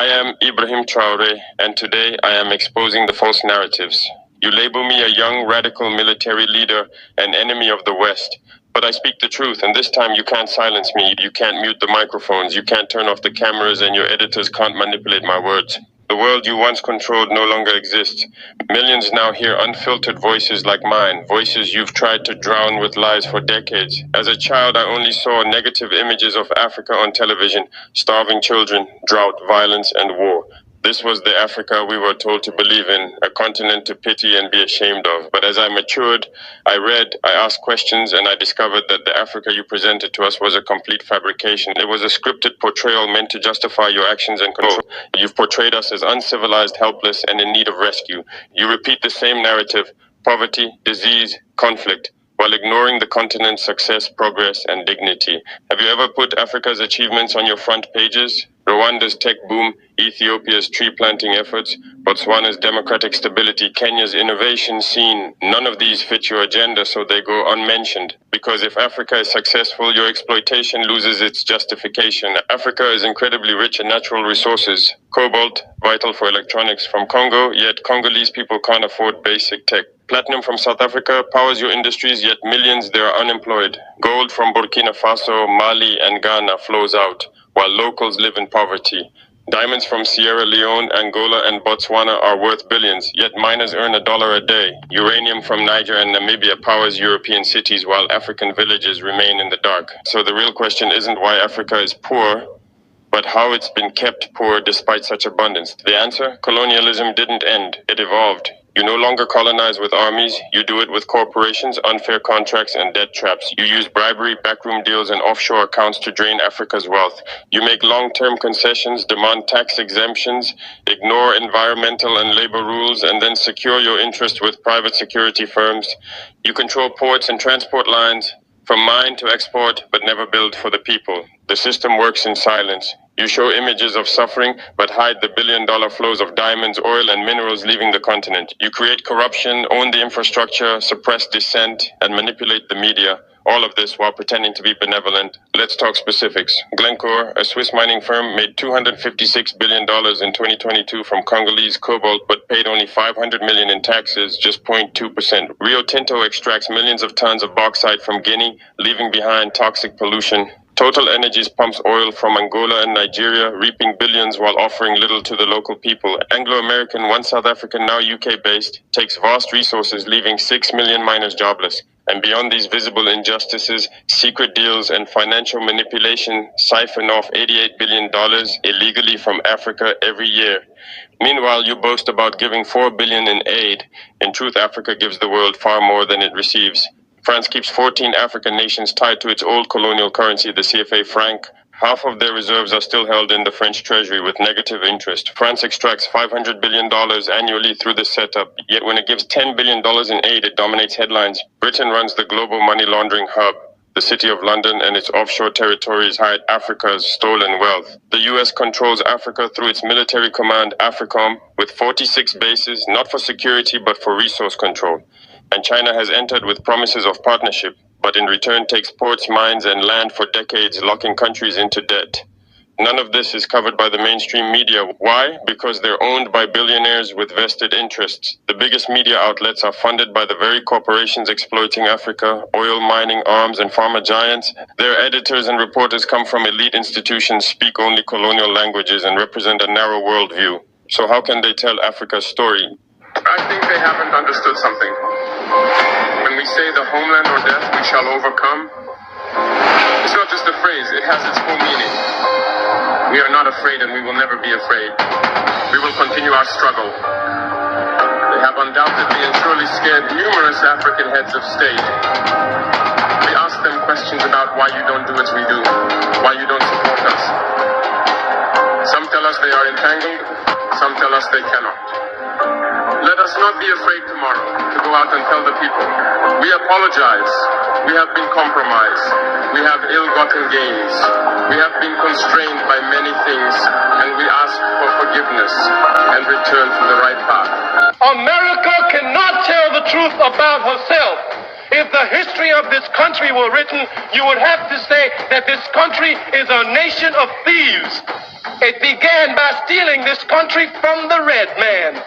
I am Ibrahim Traore, and today I am exposing the false narratives. You label me a young radical military leader, an enemy of the West. But I speak the truth, and this time you can't silence me, you can't mute the microphones, you can't turn off the cameras, and your editors can't manipulate my words. The world you once controlled no longer exists. Millions now hear unfiltered voices like mine, voices you've tried to drown with lies for decades. As a child, I only saw negative images of Africa on television, starving children, drought, violence, and war. This was the Africa we were told to believe in, a continent to pity and be ashamed of. But as I matured, I read, I asked questions, and I discovered that the Africa you presented to us was a complete fabrication. It was a scripted portrayal meant to justify your actions and control. You've portrayed us as uncivilized, helpless, and in need of rescue. You repeat the same narrative: poverty, disease, conflict, while ignoring the continent's success, progress, and dignity. Have you ever put Africa's achievements on your front pages? Rwanda's tech boom, Ethiopia's tree planting efforts, Botswana's democratic stability, Kenya's innovation scene. None of these fit your agenda, so they go unmentioned. Because if Africa is successful, your exploitation loses its justification. Africa is incredibly rich in natural resources. Cobalt, vital for electronics, from Congo, yet Congolese people can't afford basic tech. Platinum from South Africa powers your industries, yet millions there are unemployed. Gold from Burkina Faso, Mali, and Ghana flows out, while locals live in poverty. Diamonds from Sierra Leone, Angola, and Botswana are worth billions, yet miners earn $1 a day. Uranium from Niger and Namibia powers European cities, while African villages remain in the dark. So the real question isn't why Africa is poor, but how it's been kept poor despite such abundance. The answer? Colonialism didn't end, it evolved. You no longer colonize with armies, you do it with corporations, unfair contracts, and debt traps. You use bribery, backroom deals, and offshore accounts to drain Africa's wealth. You make long-term concessions, demand tax exemptions, ignore environmental and labor rules, and then secure your interest with private security firms. You control ports and transport lines, from mine to export, but never build for the people. The system works in silence. You show images of suffering, but hide the billion-dollar flows of diamonds, oil, and minerals leaving the continent. You create corruption, own the infrastructure, suppress dissent, and manipulate the media. All of this while pretending to be benevolent. Let's talk specifics. Glencore, a Swiss mining firm, made $256 billion in 2022 from Congolese cobalt, but paid only $500 million in taxes, just 0.2%. Rio Tinto extracts millions of tons of bauxite from Guinea, leaving behind toxic pollution. Total Energies pumps oil from Angola and Nigeria, reaping billions while offering little to the local people. Anglo-American, once South African, now UK-based, takes vast resources, leaving 6 million miners jobless. And beyond these visible injustices, secret deals and financial manipulation siphon off $88 billion illegally from Africa every year. Meanwhile, you boast about giving $4 billion in aid. In truth, Africa gives the world far more than it receives. France keeps 14 African nations tied to its old colonial currency, the CFA franc. Half of their reserves are still held in the French treasury with negative interest. France extracts $500 billion annually through this setup, yet when it gives $10 billion in aid, it dominates headlines. Britain runs the global money laundering hub. The City of London and its offshore territories hide Africa's stolen wealth. The US controls Africa through its military command, AFRICOM, with 46 bases, not for security but for resource control. And China has entered with promises of partnership, but in return takes ports, mines, and land for decades, locking countries into debt. None of this is covered by the mainstream media. Why? Because they're owned by billionaires with vested interests. The biggest media outlets are funded by the very corporations exploiting Africa, oil, mining, arms, and pharma giants. Their editors and reporters come from elite institutions, speak only colonial languages, and represent a narrow worldview. So how can they tell Africa's story? I think they haven't understood something. When we say the homeland or death, we shall overcome, it's not just a phrase, it has its full meaning. We are not afraid and we will never be afraid. We will continue our struggle. They have undoubtedly and surely scared numerous African heads of state. We ask them questions about why you don't do as we do, why you don't support us. Some tell us they are entangled, some tell us they cannot. Let us not be afraid tomorrow to go out and tell the people, we apologize, we have been compromised, we have ill-gotten gains, we have been constrained by many things, and we ask for forgiveness and return to the right path. America cannot tell the truth about herself if the history history of this country were written, you would have to say that this country is a nation of thieves. It began by stealing this country from the red man.